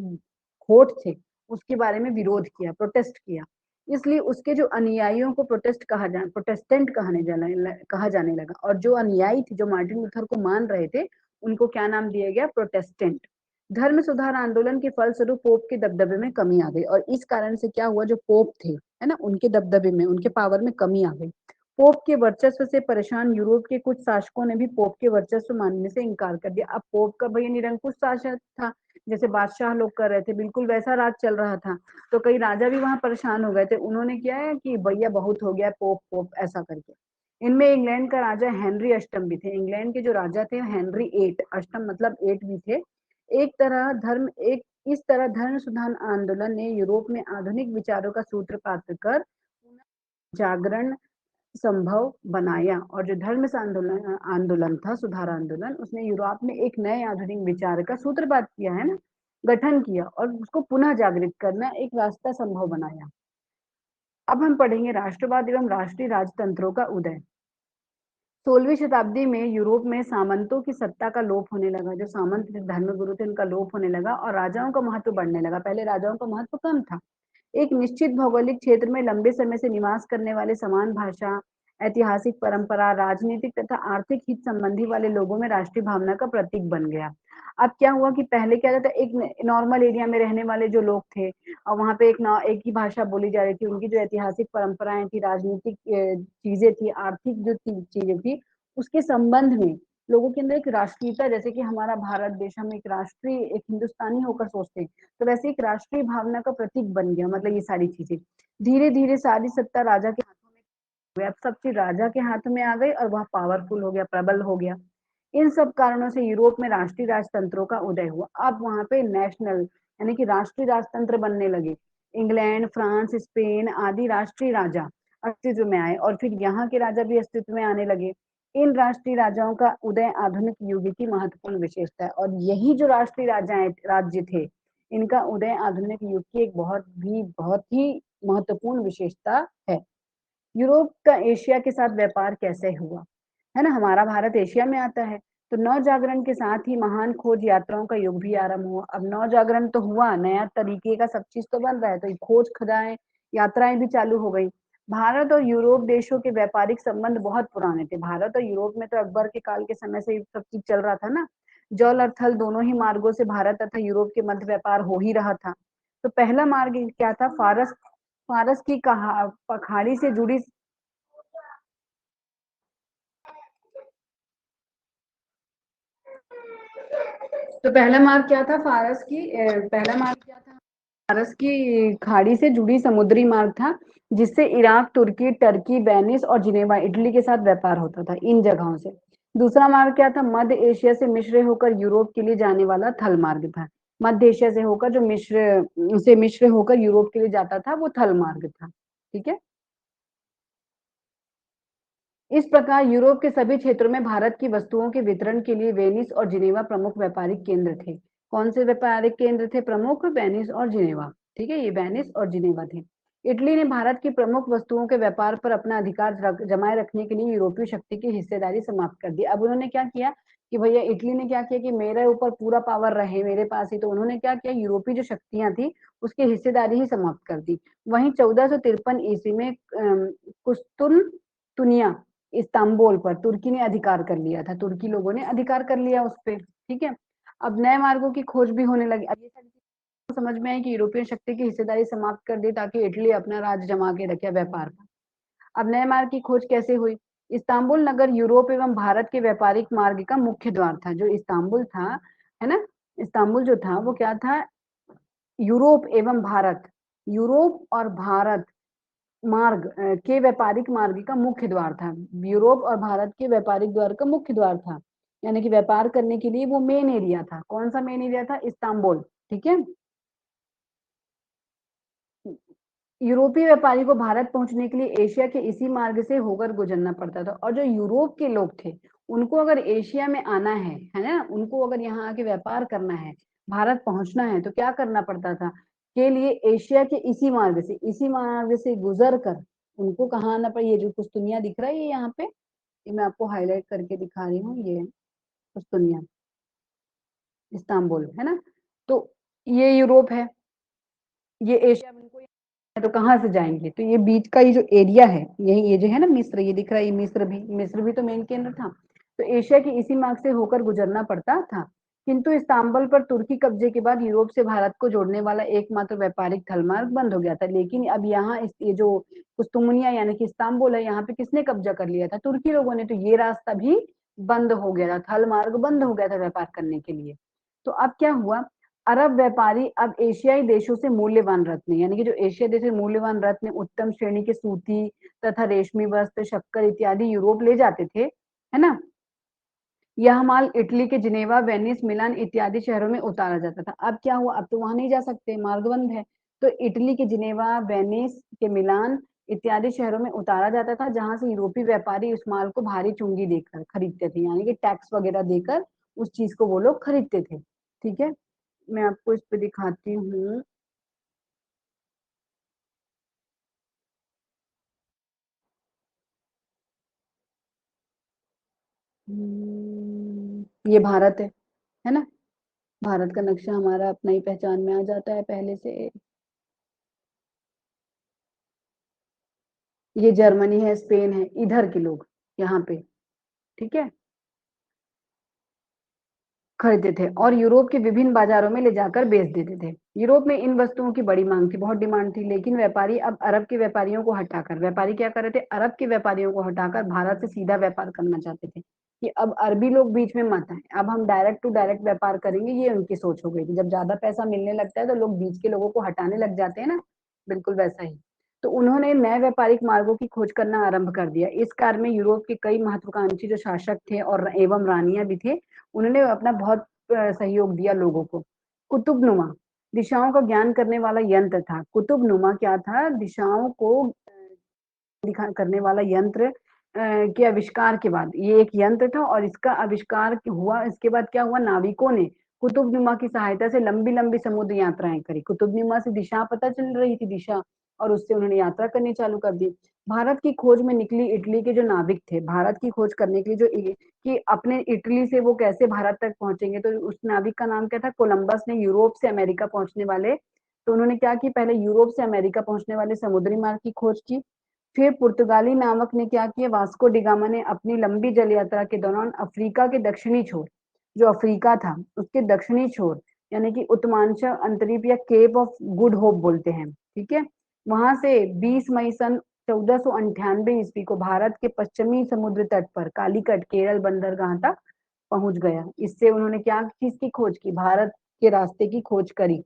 खोट थे, उसके बारे में विरोध किया, प्रोटेस्ट किया। इसलिए उसके जो अनुयायियों को प्रोटेस्टेंट कहा जाने लगा, और जो अनुयायी थे, जो मार्टिन लूथर को मान रहे थे, उनको क्या नाम दिया गया? प्रोटेस्टेंट। धर्म सुधार आंदोलन के फलस्वरूप पोप के दबदबे में कमी आ गई, और इस कारण से क्या हुआ? जो पोप थे, है ना, उनके दबदबे में, उनके पावर में कमी आ गई। पोप के वर्चस्व से परेशान यूरोप के कुछ शासकों ने भी पोप के वर्चस्व मानने से इनकार कर दिया। अब पोप का भैया निरंकुश शासक था, जैसे बादशाह लोग कर रहे थे, बिल्कुल वैसा राज चल रहा था। तो कई राजा भी वहां परेशान हो गए थे। उन्होंने किया है कि भैया बहुत हो गया, पोप पोप ऐसा करके। इनमें इंग्लैंड का राजा हेनरी अष्टम भी थे। इंग्लैंड के जो राजा थे हेनरी एट, अष्टम मतलब एट भी थे। एक इस तरह धर्म सुधार आंदोलन ने यूरोप में आधुनिक विचारों का सूत्रपात कर जागरण संभव बनाया, और जो धर्म आंदोलन आंदोलन था, सुधार आंदोलन, उसने यूरोप में एक नए आधुनिक विचार का सूत्रपात किया, है ना, गठन किया और उसको पुनः जागृत करना एक रास्ता संभव बनाया। अब हम पढ़ेंगे राष्ट्रवाद एवं राष्ट्रीय राजतंत्रों का उदय। 16वीं शताब्दी में यूरोप में सामंतों की सत्ता का लोप होने लगा। जो सामंत धर्मगुरु थे, उनका लोप होने लगा और राजाओं का महत्व बढ़ने लगा। पहले राजाओं का महत्व कम था। एक निश्चित भौगोलिक क्षेत्र में लंबे समय से निवास करने वाले समान भाषा, ऐतिहासिक परंपरा, राजनीतिक तथा आर्थिक हित संबंधी वाले लोगों में राष्ट्रीय भावना का प्रतीक बन गया। अब क्या हुआ कि पहले क्या था, एक नॉर्मल एरिया में रहने वाले जो लोग थे और वहां पे एक ही भाषा बोली जा रही थी, उनकी जो ऐतिहासिक परंपराएं थी, राजनीतिक चीजें थी, आर्थिक जो चीजें थी, उसके संबंध में लोगों के अंदर एक राष्ट्रीयता, जैसे कि हमारा भारत देश, हम एक राष्ट्रीय, एक हिंदुस्तानी होकर सोचते हैं, तो वैसे एक राष्ट्रीय भावना का प्रतीक बन गया। मतलब ये सारी चीजें धीरे धीरे सारी सत्ता राजा के हाथों में गई। अब सब चीज राजा के हाथ में आ गई और वह पावरफुल हो गया, प्रबल हो गया। इन सब कारणों से यूरोप में राष्ट्रीय राजतंत्रों का उदय हुआ। अब वहां पे नेशनल, यानी कि राष्ट्रीय राजतंत्र बनने लगे। इंग्लैंड, फ्रांस, स्पेन आदि राष्ट्रीय राजा अस्तित्व में आए और फिर यहाँ के राजा भी अस्तित्व में आने लगे। इन राष्ट्रीय राजाओं का उदय आधुनिक युग की महत्वपूर्ण विशेषता है, और यही जो राष्ट्रीय राज्य थे, इनका उदय आधुनिक युग की एक बहुत ही महत्वपूर्ण विशेषता है। यूरोप का एशिया के साथ व्यापार कैसे हुआ, है ना, हमारा भारत एशिया में आता है। तो नौ जागरण के साथ ही महान खोज यात्राओं का युग भी आरंभ हुआ। अब नौ जागरण तो हुआ, नया तरीके का सब चीज तो बन रहा है, तो खोज खदाएं, यात्राएं भी चालू हो गई। भारत और यूरोप देशों के व्यापारिक संबंध बहुत पुराने थे। भारत और यूरोप में तो अकबर के काल के समय से सब चीज चल रहा था ना। जल और थल दोनों ही मार्गों से भारत तथा यूरोप के मध्य व्यापार हो ही रहा था। तो पहला मार्ग क्या था? फारस फारस की पखाड़ी से जुड़ी। तो पहला मार्ग क्या था? पहला मार्ग क्या था? फारस की खाड़ी से जुड़ी समुद्री मार्ग था, जिससे इराक, तुर्की, टर्की, वेनिस और जिनेवा, इटली के साथ व्यापार होता था, इन जगहों से। दूसरा मार्ग क्या था? मध्य एशिया से मिस्र होकर यूरोप के लिए जाने वाला थल मार्ग था। मध्य एशिया से होकर जो मिस्र होकर यूरोप के लिए जाता था, वो थल मार्ग था। ठीक है। इस प्रकार यूरोप के सभी क्षेत्रों में भारत की वस्तुओं के वितरण के लिए वेनिस और जिनेवा प्रमुख व्यापारिक केंद्र थे। कौन से व्यापारिक केंद्र थे प्रमुख? वेनिस और जिनेवा। ठीक है, ये वेनिस और जिनेवा थे। इटली ने भारत की प्रमुख वस्तुओं के व्यापार पर अपना अधिकार जमाए रखने के लिए यूरोपीय शक्ति की हिस्सेदारी समाप्त कर दी। अब उन्होंने क्या किया कि भैया, इटली ने क्या किया कि मेरे ऊपर पूरा पावर रहे मेरे पास ही, तो उन्होंने क्या किया, यूरोपीय जो शक्तियां थी उसकी हिस्सेदारी ही समाप्त कर दी। वहीं 1453 ईस्वी में कुस्तुनतुनिया इस्तांबुल पर तुर्की ने अधिकार कर लिया था, तुर्की लोगों ने अधिकार कर लिया उस पे, ठीक है। अब नए मार्गों की खोज भी होने लगी। अब ये सारी चीजें समझ में आई कि यूरोपियन शक्ति की हिस्सेदारी समाप्त कर दी ताकि इटली अपना राज जमा के रखे व्यापार पर। अब नए मार्ग की खोज कैसे हुई? इस्तांबुल नगर यूरोप एवं भारत के व्यापारिक मार्ग का मुख्य द्वार था। जो इस्तांबुल था, है ना, इस्तांबुल जो था वो क्या था? यूरोप एवं भारत, यूरोप और भारत मार्ग के व्यापारिक मार्ग का मुख्य द्वार था। यूरोप और भारत के व्यापारिक द्वार का मुख्य द्वार था, यानी कि व्यापार करने के लिए वो मेन एरिया था। कौन सा मेन एरिया था? इस्तांबुल, ठीक है। यूरोपीय व्यापारी को भारत पहुंचने के लिए एशिया के इसी मार्ग से होकर गुजरना पड़ता था। और जो यूरोप के लोग थे, उनको अगर एशिया में आना है ना, उनको अगर यहाँ आके व्यापार करना है, भारत पहुंचना है, तो क्या करना पड़ता था? के लिए एशिया के इसी मार्ग से गुजर कर उनको कहाँ आना पड़ा? ये जो पुस्तुनिया दिख रहा है ये यहाँ पे, ये मैं आपको हाईलाइट करके दिखा रही हूँ, ये पुस्तुनिया, इस्तांबुल, है ना। तो ये यूरोप है, ये एशिया में इनको तो कहाँ से जाएंगे? तो ये बीच का ये जो एरिया है, यही ये जो है ना मिस्र, ये दिख रहा है, ये मिस्र भी तो मेन केंद्र था। तो एशिया के इसी मार्ग से होकर गुजरना पड़ता था। किंतु इस्तांबुल पर तुर्की कब्जे के बाद यूरोप से भारत को जोड़ने वाला एकमात्र व्यापारिक थलमार्ग बंद हो गया था। लेकिन अब यहाँ ये जो कुस्तुमुनिया यानी कि इस्तांबुल है, यहाँ पे किसने कब्जा कर लिया था? तुर्की लोगों ने। तो ये रास्ता भी बंद हो गया था, थल मार्ग बंद हो गया था व्यापार करने के लिए। तो अब क्या हुआ? अरब व्यापारी अब एशियाई देशों से मूल्यवान रत्न, यानी कि जो एशिया देश मूल्यवान रत्न, उत्तम श्रेणी के सूती तथा रेशमी वस्त्र, शक्कर इत्यादि यूरोप ले जाते थे, है ना। यह माल इटली के जिनेवा, वेनिस, मिलान इत्यादि शहरों में उतारा जाता था। अब क्या हुआ? अब तो वहां नहीं जा सकते, मार्ग बंद है। तो इटली के जिनेवा, वेनिस के मिलान इत्यादि शहरों में उतारा जाता था, जहां से यूरोपीय व्यापारी उस माल को भारी चुंगी देकर खरीदते थे, यानी कि टैक्स वगैरह देकर उस चीज को वो लोग खरीदते थे, ठीक है। मैं आपको इस पे दिखाती हूँ। ये भारत है ना। भारत का नक्शा हमारा अपना ही पहचान में आ जाता है पहले से। ये जर्मनी है, स्पेन है, इधर के लोग यहाँ पे, ठीक है, खरीदते थे और यूरोप के विभिन्न बाजारों में ले जाकर बेच देते थे। यूरोप में इन वस्तुओं की बड़ी मांग थी, बहुत डिमांड थी। लेकिन व्यापारी अब अरब के व्यापारियों को हटाकर, व्यापारी क्या कर रहे थे? अरब के व्यापारियों को हटाकर भारत से सीधा व्यापार करना चाहते थे कि अब अरबी लोग बीच में मत आए, अब हम डायरेक्ट टू डायरेक्ट व्यापार करेंगे। ये उनकी सोच हो गई थी। जब ज्यादा पैसा मिलने लगता है तो लोग बीच के लोगों को हटाने लग जाते हैं ना, बिल्कुल वैसा ही। तो उन्होंने नए व्यापारिक मार्गों की खोज करना आरंभ कर दिया। इस कार्य में यूरोप के कई महत्वाकांक्षी जो शासक थे और एवं रानियां भी थे, उन्होंने अपना बहुत सहयोग दिया लोगों को। कुतुबनुमा दिशाओं का ज्ञान करने वाला यंत्र था। कुतुबनुमा क्या था? दिशाओं को दिखा करने वाला यंत्र के आविष्कार के बाद, ये एक यंत्र था और इसका आविष्कार हुआ। इसके बाद क्या हुआ? नाविकों ने कुतुबनुमा की सहायता से लंबी लंबी समुद्र यात्राएं करी। कुतुबनुमा से दिशा पता चल रही थी, दिशा, और उससे उन्होंने यात्रा करनी चालू कर दी। भारत की खोज में निकली इटली के जो नाविक थे, भारत की खोज करने के लिए जो कि अपने इटली से वो कैसे भारत तक पहुंचेंगे, तो उस नाविक का नाम क्या था? कोलंबस ने यूरोप से अमेरिका पहुंचने वाले, तो उन्होंने क्या की? पहले यूरोप से अमेरिका पहुंचने वाले समुद्री मार्ग की खोज की। फिर पुर्तगाली नामक ने क्या किया? वास्को डिगामा ने अपनी लंबी जल यात्रा के दौरान अफ्रीका के दक्षिणी छोर, जो अफ्रीका था उसके दक्षिणी छोर, यानी कि उत्तमांचल अंतरीप या केप ऑफ गुड होप बोलते हैं, ठीक है, वहां से 20 मई सन 1498 ईस्वी को भारत के पश्चिमी समुद्र तट पर कालीकट केरल बंदरगाह तक पहुंच गया। इससे उन्होंने क्या चीज की खोज की? भारत के रास्ते की खोज करी।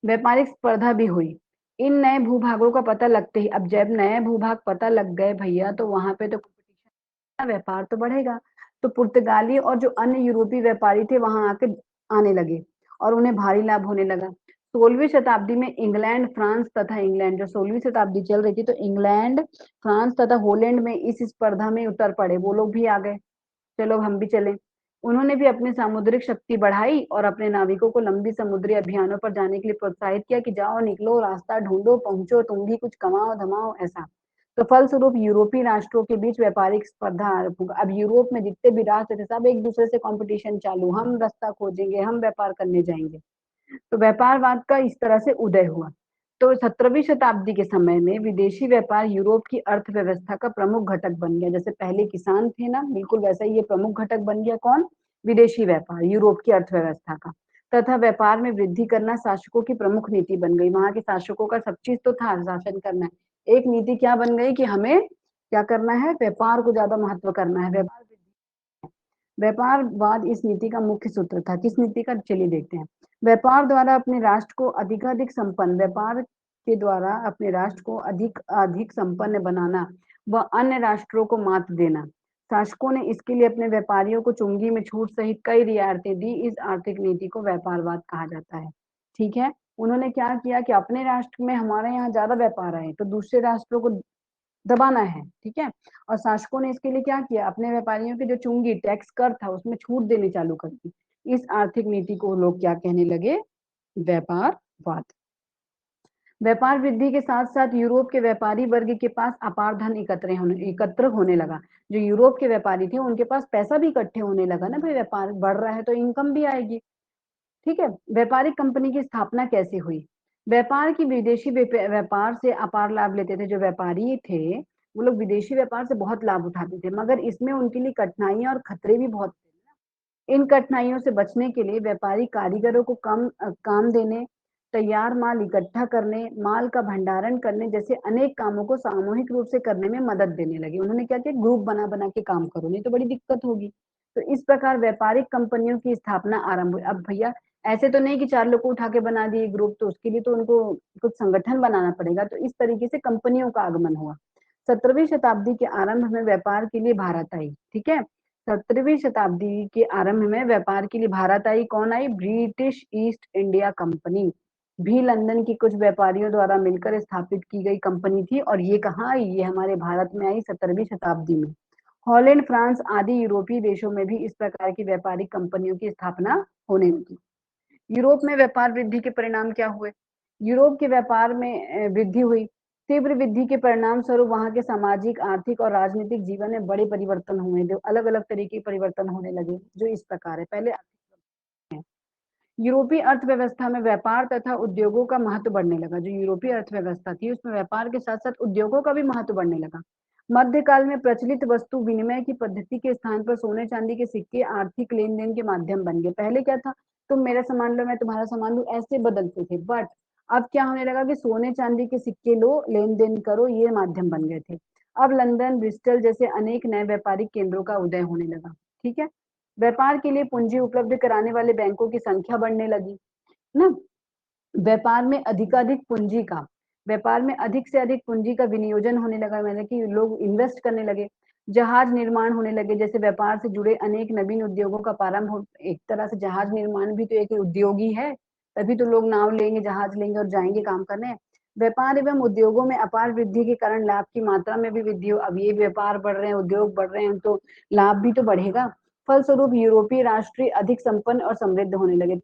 व्यापारिक स्पर्धा भी हुई। इन नए भूभागों का पता लगते ही, अब जब नए भूभाग पता लग गए भैया, तो वहां पे तो व्यापार तो बढ़ेगा। तो पुर्तगाली और जो अन्य यूरोपीय व्यापारी थे वहां आके आने लगे और उन्हें भारी लाभ होने लगा। 16वीं शताब्दी में इंग्लैंड, फ्रांस तथा इंग्लैंड, जो 16वीं शताब्दी चल रही थी, तो इंग्लैंड, फ्रांस तथा हॉलैंड में इस स्पर्धा में उतर पड़े। वो लोग भी आ गए, चलो हम भी चले। उन्होंने भी अपनी सामुद्रिक शक्ति बढ़ाई और अपने नाविकों को लंबी समुद्री अभियानों पर जाने के लिए प्रोत्साहित किया कि जाओ, निकलो, रास्ता ढूंढो, पहुंचो, तुम भी कुछ कमाओ धमाओ, ऐसा। तो फलस्वरूप यूरोपीय राष्ट्रों के बीच व्यापारिक स्पर्धा आरंभ हुआ। अब यूरोप में जितने भी राष्ट्र थे, सब एक दूसरे से कंपटीशन चालू, हम रास्ता खोजेंगे, हम व्यापार करने जाएंगे। तो व्यापारवाद का इस तरह से उदय हुआ। तो 17वीं शताब्दी के समय में विदेशी व्यापार यूरोप की अर्थव्यवस्था का प्रमुख घटक बन गया। जैसे पहले किसान थे ना, बिल्कुल वैसा ही ये प्रमुख घटक बन गया। कौन? विदेशी व्यापार यूरोप की अर्थव्यवस्था का। तथा व्यापार में वृद्धि करना शासकों की प्रमुख नीति बन गई। वहां के शासकों का सब चीज तो था, शासन करना है। एक नीति क्या बन गई कि हमें क्या करना है, व्यापार को ज्यादा महत्व करना है। व्यापारवाद इस नीति का मुख्य सूत्र था। किस नीति का? चलिए देखते हैं। व्यापार द्वारा अपने राष्ट्र को अधिकाधिक संपन्न, व्यापार के द्वारा अपने राष्ट्र को अधिक अधिक संपन्न बनाना व अन्य राष्ट्रों को मात देना। शासकों ने इसके लिए अपने व्यापारियों को चुंगी में छूट सहित कई रियायतें दी। इस आर्थिक नीति को व्यापारवाद कहा जाता है। ठीक है, उन्होंने क्या किया कि अपने राष्ट्र में हमारे यहाँ ज्यादा व्यापार है तो दूसरे राष्ट्रों को दबाना है। ठीक है, और शासकों ने इसके लिए क्या किया, अपने व्यापारियों के जो चुंगी टैक्स कर था उसमें छूट देनी चालू कर दी। इस आर्थिक नीति को लोग क्या कहने लगे? व्यापारवाद। व्यापार वृद्धि के साथ साथ यूरोप के व्यापारी वर्ग के पास अपार धन एकत्र होने लगा। जो यूरोप के व्यापारी थे उनके पास पैसा भी इकट्ठे होने लगा ना, भाई व्यापार बढ़ रहा है तो इनकम भी आएगी। ठीक है, व्यापारिक कंपनी की स्थापना कैसे हुई? व्यापार की विदेशी व्यापार से अपार लाभ लेते थे। जो व्यापारी थे वो लोग विदेशी व्यापार से बहुत लाभ उठाते थे, मगर इसमें उनके लिए कठिनाइयां और खतरे भी बहुत थे। इन कठिनाइयों से बचने के लिए व्यापारी कारीगरों को काम देने, तैयार माल इकट्ठा करने, माल का भंडारण करने जैसे अनेक कामों को सामूहिक रूप से करने में मदद देने लगे। उन्होंने क्या किया, ग्रुप बना बना के काम करो, नहीं तो बड़ी दिक्कत होगी। तो इस प्रकार व्यापारिक कंपनियों की स्थापना आरंभ हुई। अब भैया ऐसे तो नहीं कि चार लोग को उठा के बना दिए ग्रुप, तो उसके लिए तो उनको कुछ संगठन बनाना पड़ेगा। तो इस तरीके से कंपनियों का आगमन हुआ। 17वीं शताब्दी के आरंभ में व्यापार के लिए भारत आई। ठीक है, 17वीं शताब्दी के आरंभ में व्यापार के लिए भारत आई। कौन आई? ब्रिटिश ईस्ट इंडिया कंपनी भी लंदन की कुछ व्यापारियों द्वारा मिलकर स्थापित की गई कंपनी थी। और ये कहाँ आई? ये हमारे भारत में आई 17वीं शताब्दी में। हॉलैंड, फ्रांस आदि यूरोपीय देशों में भी इस प्रकार की व्यापारिक कंपनियों की स्थापना होने लगी। यूरोप में व्यापार वृद्धि के परिणाम क्या हुए? यूरोप के व्यापार में वृद्धि हुई। तीव्र वृद्धि के परिणाम स्वरूप वहां के सामाजिक, आर्थिक और राजनीतिक जीवन में बड़े परिवर्तन हुए। जो अलग अलग तरीके के परिवर्तन होने लगे, जो इस प्रकार है। पहले यूरोपीय अर्थव्यवस्था में व्यापार तथा उद्योगों का महत्व बढ़ने लगा। जो यूरोपीय अर्थव्यवस्था थी उसमें व्यापार के साथ साथ उद्योगों का भी महत्व बढ़ने लगा। मध्यकाल में प्रचलित वस्तु विनिमय की पद्धति के स्थान पर सोने चांदी के सिक्के आर्थिक लेन देन के माध्यम बन गए। पहले क्या था, तुम मेरा सामान लो मैं तुम्हारा सामान लू, ऐसे बदलते थे। बट अब क्या होने लगा कि सोने चांदी के सिक्के लो, लेन देन करो, ये माध्यम बन गए थे। अब लंदन, ब्रिस्टल जैसे अनेक नए व्यापारिक केंद्रों का उदय होने लगा। ठीक है, व्यापार के लिए पूंजी उपलब्ध कराने वाले बैंकों की संख्या बढ़ने लगी ना। व्यापार में अधिकाधिक पूंजी का, व्यापार में अधिक से अधिक पूंजी का विनियोजन होने लगा, मैंने कि लोग इन्वेस्ट करने लगे। जहाज निर्माण होने लगे। जैसे व्यापार से जुड़े अनेक नवीन उद्योगों का प्रारंभ हो। एक तरह से जहाज निर्माण भी तो एक उद्योग ही है, तभी तो लोग नाव लेंगे, जहाज लेंगे और जाएंगे काम करने। व्यापार एवं उद्योगों में अपार वृद्धि के कारण लाभ की मात्रा में भी वृद्धि हो। अब ये व्यापार बढ़ रहे हैं, उद्योग बढ़ रहे हैं, तो लाभ भी तो बढ़ेगा। फलस्वरूप यूरोपीय राष्ट्र अधिक संपन्न और समृद्ध होने लगे।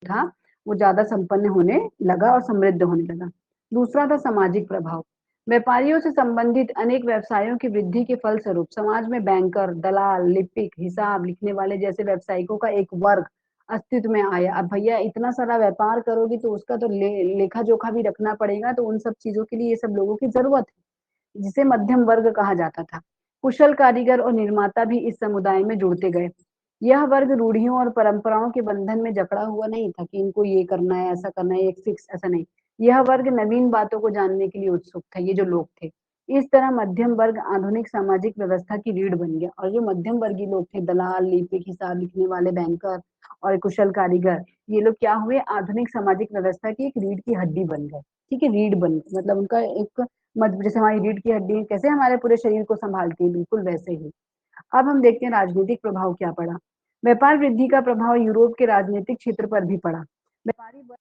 था वो ज्यादा संपन्न होने लगा और समृद्ध होने लगा। दूसरा था सामाजिक प्रभाव। व्यापारियों से संबंधित अनेक व्यवसायों की वृद्धि के फलस्वरूप समाज में बैंकर, दलाल, लिपिक, हिसाब लिखने वाले जैसे व्यवसायिकों का एक वर्ग अस्तित्व में आया। अब भैया इतना सारा व्यापार करोगी तो उसका तो लेखा जोखा भी रखना पड़ेगा, तो उन सब चीजों के लिए ये सब लोगों की जरूरत है, जिसे मध्यम वर्ग कहा जाता था। कुशल कारीगर और निर्माता भी इस समुदाय में जुड़ते गए। यह वर्ग रूढ़ियों और परंपराओं के बंधन में जकड़ा हुआ नहीं था कि इनको ये करना है, ऐसा करना है, एक फिक्स, ऐसा नहीं। यह वर्ग नवीन बातों को जानने के लिए उत्सुक था, ये जो लोग थे। इस तरह मध्यम वर्ग आधुनिक सामाजिक व्यवस्था की रीढ़ बन गया। और जो मध्यम वर्गीय लोग थे, दलाल, लिपिक, हिसाब लिखने वाले, बैंकर और कुशल कारीगर, ये लोग क्या हुए, आधुनिक सामाजिक व्यवस्था की एक रीढ़ की हड्डी बन गए। ठीक है, रीढ़ बन गए, मतलब उनका एक जैसे हमारी रीढ़ की हड्डी कैसे हमारे पूरे शरीर को संभालती है, बिल्कुल वैसे ही। अब हम देखते हैं राजनीतिक प्रभाव क्या पड़ा। व्यापार वृद्धि का प्रभाव यूरोप के राजनीतिक क्षेत्र पर भी पड़ा। व्यापारी वर्ग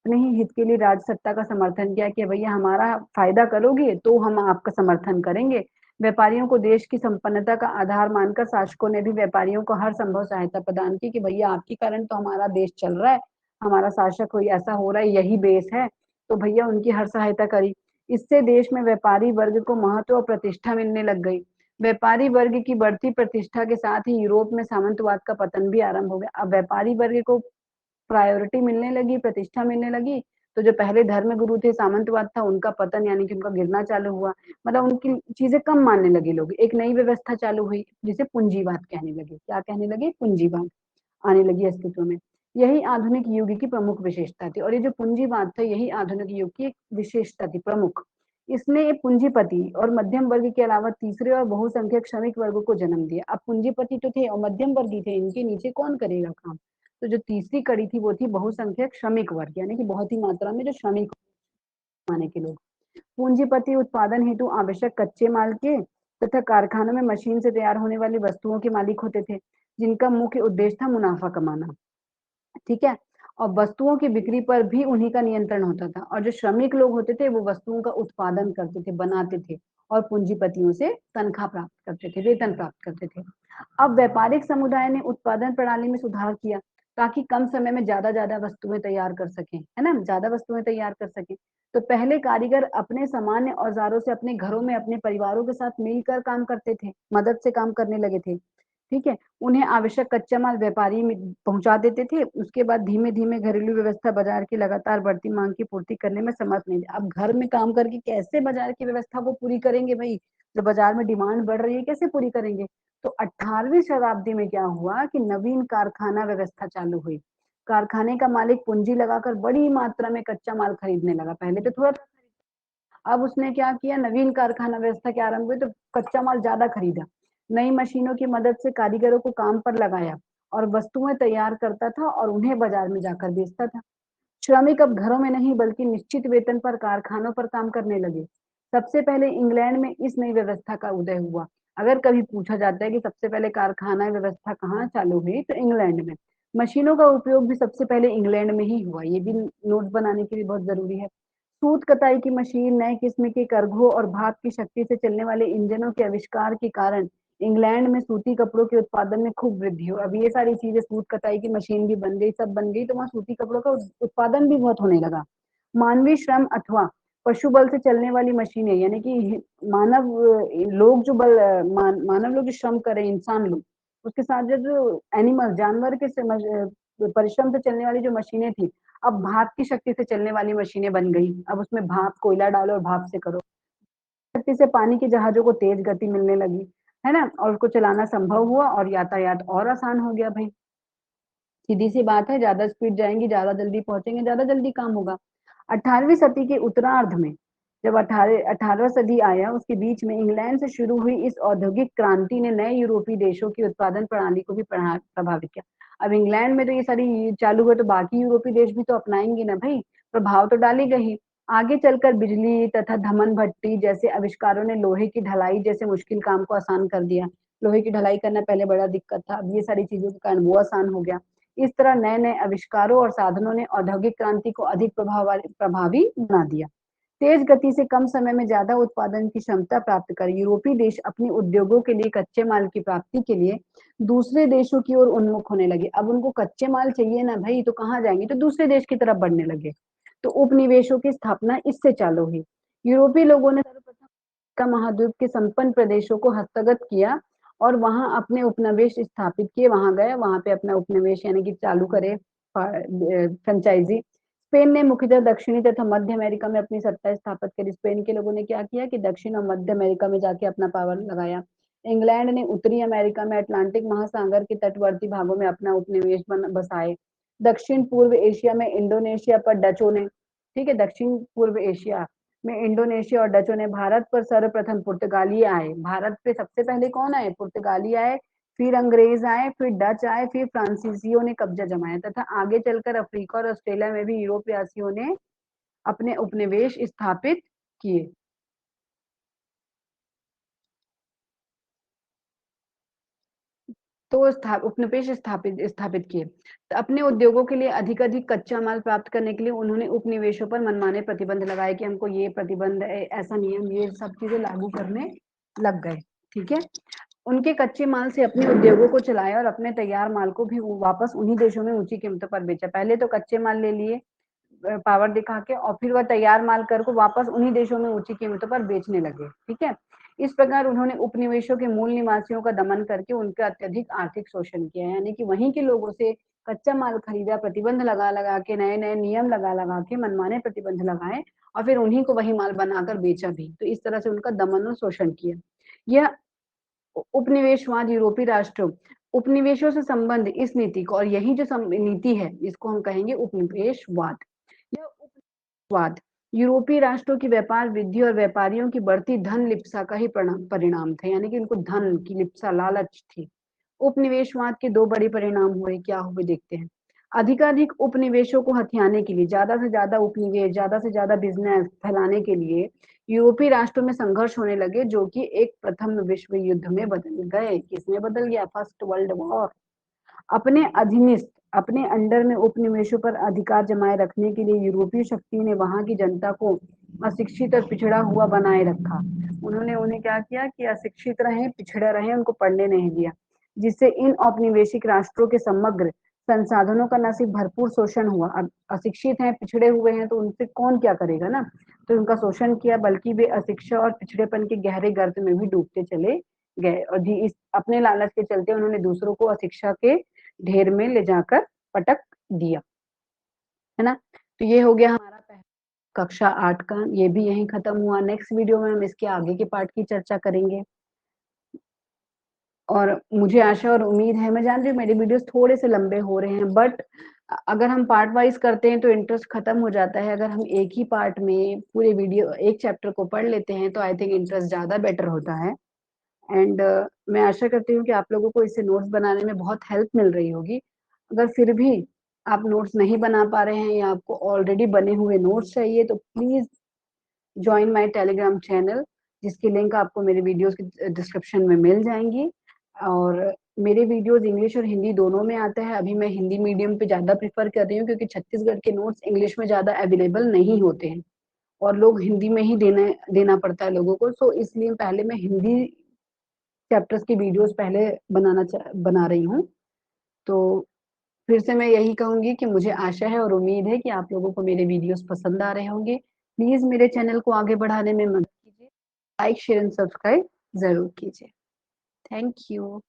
अपने ही हित के लिए राजसत्ता का समर्थन किया कि भैया हमारा फायदा करोगे तो हम आपका समर्थन करेंगे। व्यापारियों को देश की संपन्नता का आधार मानकर शासकों ने भी व्यापारियों को हर संभव सहायता प्रदान की कि भैया आपके कारण तो हमारा देश चल रहा है, हमारा शासक कोई ऐसा हो रहा है, यही बेस है, तो भैया उनकी हर सहायता करी। इससे देश में व्यापारी वर्ग को महत्व और प्रतिष्ठा मिलने लग गई। व्यापारी वर्ग की बढ़ती प्रतिष्ठा के साथ ही यूरोप में सामंतवाद का पतन भी आरंभ हो गया। अब व्यापारी वर्ग को प्रायोरिटी मिलने लगी, प्रतिष्ठा मिलने लगी, तो जो पहले धर्मगुरु थे, सामंतवाद था, उनका पतन यानी कि उनका गिरना चालू हुआ। मतलब उनकी चीज़ें कम मानने लगे लोग। एक नई व्यवस्था चालू हुई, जिसे पूंजीवाद कहने लगे। क्या कहने लगे? पूंजीवाद आने लगी अस्तित्व में। यही आधुनिक युग की प्रमुख विशेषता थी और ये जो पूंजीवाद था, यही आधुनिक युग की एक विशेषता थी प्रमुख। इसने पूंजीपति और मध्यम वर्ग के अलावा तीसरे और बहुसंख्यक श्रमिक वर्गों को जन्म दिया। अब पूंजीपति तो थे और मध्यम वर्गी थे, इनके नीचे कौन करेगा काम? तो जो तीसरी कड़ी थी वो थी बहुसंख्यक श्रमिक वर्ग, यानी कि बहुत ही मात्रा में जो श्रमिक कमाने के लोग। पूंजीपति उत्पादन हेतु आवश्यक कच्चे माल के तथा कारखानों में मशीन से तैयार होने वाली वस्तुओं के मालिक होते थे, जिनका मुख्य उद्देश्य था मुनाफा कमाना। ठीक है? और वस्तुओं की बिक्री पर भी उन्हीं का नियंत्रण होता था और जो श्रमिक लोग होते थे वो वस्तुओं का उत्पादन करते थे, बनाते थे और पूंजीपतियों से तनख्वाह प्राप्त करते थे, वेतन प्राप्त करते थे। अब व्यापारिक समुदाय ने उत्पादन प्रणाली में सुधार किया ताकि कम समय में ज्यादा वस्तुएं तैयार कर सकें, है ना? ज्यादा वस्तुएं तैयार कर सकें। तो पहले कारीगर अपने सामान्य औजारों से अपने घरों में अपने परिवारों के साथ मिलकर काम करते थे, मदद से काम करने लगे थे। ठीक है? उन्हें आवश्यक कच्चा माल व्यापारी में पहुंचा देते थे। उसके बाद धीमे-धीमे घरेलू व्यवस्था बाजार की लगातार बढ़ती मांग की पूर्ति करने में समर्थ नहीं थे। अब घर में काम करके कैसे बाजार की व्यवस्था को पूरी करेंगे भई? जो बाजार में डिमांड बढ़ रही है, कैसे पूरी करेंगे? तो 18वीं शताब्दी में क्या हुआ कि नवीन कारखाना व्यवस्था चालू हुई। कारखाने का मालिक पूंजी लगाकर बड़ी मात्रा में कच्चा माल खरीदने लगा। पहले तो थोड़ा अब उसने क्या किया, नवीन कारखाना व्यवस्था के आरंभ हुई तो कच्चा माल ज्यादा खरीदा। नई मशीनों की मदद से कारीगरों को काम पर लगाया और वस्तुएं तैयार करता था और उन्हें बाजार में जाकर बेचता था। श्रमिक अब घरों में नहीं बल्कि निश्चित वेतन पर कारखानों पर काम करने लगे। सबसे पहले इंग्लैंड में इस नई व्यवस्था का उदय हुआ। अगर कभी पूछा जाता है कि सबसे पहले कारखाना व्यवस्था कहाँ चालू हुई, तो इंग्लैंड में। मशीनों का उपयोग भी सबसे पहले इंग्लैंड में ही हुआ। ये भी नोट बनाने के लिए बहुत जरूरी है। सूत कताई की मशीन, नए किस्म के करघों और भाप की शक्ति से चलने वाले इंजनों के आविष्कार के कारण इंग्लैंड में सूती कपड़ों के उत्पादन में खूब वृद्धि हुई। अब ये सारी चीजें, सूत कताई की मशीन भी बन गई, सब बन गई, तो वहाँ सूती कपड़ों का उत्पादन भी बहुत होने लगा। मानवीय श्रम अथवा पशु बल से चलने वाली मशीनें, यानी कि मानव लोग जो मानव लोग जो श्रम करें, इंसान लोग, उसके साथ जो एनिमल जानवर के परिश्रम से चलने वाली जो मशीनें थी, अब भाप की शक्ति से चलने वाली मशीनें बन गई। अब उसमें भाप, कोयला डालो और भाप से करो। शक्ति से पानी के जहाजों को तेज गति मिलने लगी, है ना? और उसको चलाना संभव हुआ और यातायात और आसान हो गया भाई। सीधी सी बात है, ज्यादा स्पीड जाएंगी, ज्यादा जल्दी पहुंचेंगे, ज्यादा जल्दी काम होगा। 18वीं सदी के उत्तरार्ध में जब 18वां सदी आया, उसके बीच में इंग्लैंड से शुरू हुई इस औद्योगिक क्रांति ने नए यूरोपीय देशों की उत्पादन प्रणाली को भी प्रभावित किया। अब इंग्लैंड में तो ये सारी चालू हुए तो बाकी यूरोपीय देश भी तो अपनाएंगे ना भाई, प्रभाव तो डालेगा ही। आगे चलकर बिजली तथा धमन भट्टी जैसे आविष्कारों ने लोहे की ढलाई जैसे मुश्किल काम को आसान कर दिया। लोहे की ढलाई करना पहले बड़ा दिक्कत था, अब ये सारी चीजों के कारण वो आसान हो गया। इस तरह नए नए आविष्कारों और साधनों ने औद्योगिक क्रांति को अधिक प्रभावी बना दिया। तेज गति से कम समय में ज्यादा उत्पादन की क्षमता प्राप्त कर यूरोपीय देश अपने उद्योगों के लिए कच्चे माल की प्राप्ति के लिए दूसरे देशों की ओर उन्मुख होने लगे। अब उनको कच्चे माल चाहिए ना भाई, तो कहाँ जाएंगे? तो दूसरे देश की तरफ बढ़ने लगे। तो उपनिवेशों की स्थापना इससे चालू हुई। यूरोपीय लोगों ने सर्वप्रथम का महाद्वीप के संपन्न प्रदेशों को हस्तगत किया और वहां अपने उपनिवेश स्थापित किए। वहां गए, वहां पे अपना उपनिवेश यानी कि चालू करे, फ्रेंचाइजी। स्पेन ने मुख्यतः दक्षिणी तथा मध्य अमेरिका में अपनी सत्ता स्थापित करी। स्पेन के लोगों ने क्या किया कि दक्षिण और मध्य अमेरिका में जाके अपना पावर लगाया। इंग्लैंड ने उत्तरी अमेरिका में अटलांटिक महासागर के तटवर्ती भागों में अपना उपनिवेश बसाए। दक्षिण पूर्व एशिया में इंडोनेशिया पर डचों ने, ठीक है, दक्षिण पूर्व एशिया में इंडोनेशिया और डचों ने, भारत पर सर्वप्रथम पुर्तगाली आए। भारत पे सबसे पहले कौन आए? पुर्तगाली आए, फिर अंग्रेज आए, फिर डच आए, फिर फ्रांसीसियों ने कब्जा जमाया तथा आगे चलकर अफ्रीका और ऑस्ट्रेलिया में भी यूरोपवासियों ने अपने उपनिवेश स्थापित किए। तो उपनिवेश स्थापित स्थापित किए। तो अपने उद्योगों के लिए अधिक अधिक कच्चा माल प्राप्त करने के लिए उन्होंने उपनिवेशों पर मनमाने प्रतिबंध लगाए कि हमको ये प्रतिबंध, ऐसा नियम, ये सब चीजें लागू करने लग गए। ठीक है? उनके कच्चे माल से अपने उद्योगों को चलाया और अपने तैयार माल को भी वापस उन्हीं देशों में ऊंची कीमतों पर बेचा। पहले तो कच्चे माल ले लिए पावर दिखा के, और फिर वह तैयार माल कर को वापस उन्हीं देशों में ऊंची कीमतों पर बेचने लगे। ठीक है? इस प्रकार उन्होंने उपनिवेशों के मूल निवासियों का दमन करके उनका अत्यधिक आर्थिक शोषण किया, यानी कि वहीं के लोगों से कच्चा माल खरीदा, प्रतिबंध लगा-लगा के, नए-नए नियम लगा-लगा के, मनमाने प्रतिबंध लगाए और फिर उन्हीं को वही माल बनाकर बेचा भी। तो इस तरह से उनका दमन और शोषण किया। यह उपनिवेशवाद यूरोपीय राष्ट्रों उपनिवेशों से संबंध इस नीति को और यही जो नीति है इसको हम कहेंगे उपनिवेशवाद। यह उपनिवेशवाद यूरोपीय राष्ट्रों की व्यापार वृद्धि और व्यापारियों की बढ़ती धन लिप्सा का ही परिणाम था, यानी कि उनको धन की लिप्सा लालच थी। उपनिवेशवाद के दो बड़े परिणाम हुए, क्या हुए देखते हैं। अधिकाधिक उपनिवेशों को हथियाने के लिए, ज्यादा से ज्यादा उपनिवेश, ज्यादा से ज्यादा बिजनेस फैलाने के लिए यूरोपीय राष्ट्रों में संघर्ष होने लगे, जो कि एक प्रथम विश्व युद्ध में बदल गए। किसमें बदल गया? First world war. अपने अधीनस्थ, अपने अंडर में उपनिवेशों पर अधिकार जमाए रखने के लिए यूरोपीय शक्ति ने वहां की जनता को अशिक्षित और पिछड़ा हुआ बनाए रखा। उन्होंने उन्हें क्या किया कि अशिक्षित रहे, पिछड़े रहे, उनको पढ़ने नहीं दिया, जिससे इन औपनिवेशिक राष्ट्रों के समग्र संसाधनों का न सिर्फ भरपूर शोषण हुआ, अब अशिक्षित हैं, पिछड़े हुए हैं, तो उनसे कौन क्या करेगा ना, तो उनका शोषण किया, बल्कि वे अशिक्षा और पिछड़ेपन के गहरे गर्त में भी डूबते चले गए। और जी इस अपने लालच के चलते उन्होंने दूसरों को अशिक्षा के ढेर में ले जाकर पटक दिया, है ना। तो ये हो गया हमारा पहला कक्षा 8 का, ये भी यहीं खत्म हुआ। नेक्स्ट वीडियो में हम इसके आगे के पार्ट की चर्चा करेंगे। और मुझे आशा और उम्मीद है, मैं जान रही हूँ मेरे वीडियोस थोड़े से लंबे हो रहे हैं, बट अगर हम पार्ट वाइज करते हैं तो इंटरेस्ट खत्म हो जाता है। अगर हम एक ही पार्ट में पूरे वीडियो एक चैप्टर को पढ़ लेते हैं तो आई थिंक इंटरेस्ट ज्यादा बेटर होता है। एंड मैं आशा करती हूँ कि आप लोगों को इससे नोट्स बनाने में बहुत हेल्प मिल रही होगी। अगर फिर भी आप नोट्स नहीं बना पा रहे हैं या आपको ऑलरेडी बने हुए नोट्स चाहिए तो please join my Telegram channel, जिसकी लिंक आपको मेरे वीडियोस के डिस्क्रिप्शन में मिल जाएंगी। और मेरे वीडियोस इंग्लिश और हिंदी दोनों में आता है। अभी मैं हिंदी मीडियम पे ज़्यादा प्रेफर कर रही हूँ क्योंकि छत्तीसगढ़ के नोट्स इंग्लिश में ज़्यादा अवेलेबल नहीं होते हैं और लोग हिंदी में ही देना पड़ता है लोगों को। सो इसलिए पहले मैं हिंदी चैप्टर्स की वीडियोस पहले बना रही हूँ। तो फिर से मैं यही कहूंगी कि मुझे आशा है और उम्मीद है कि आप लोगों को मेरे वीडियोस पसंद आ रहे होंगे। प्लीज मेरे चैनल को आगे बढ़ाने में मदद कीजिए, लाइक शेयर एंड सब्सक्राइब जरूर कीजिए। Thank you.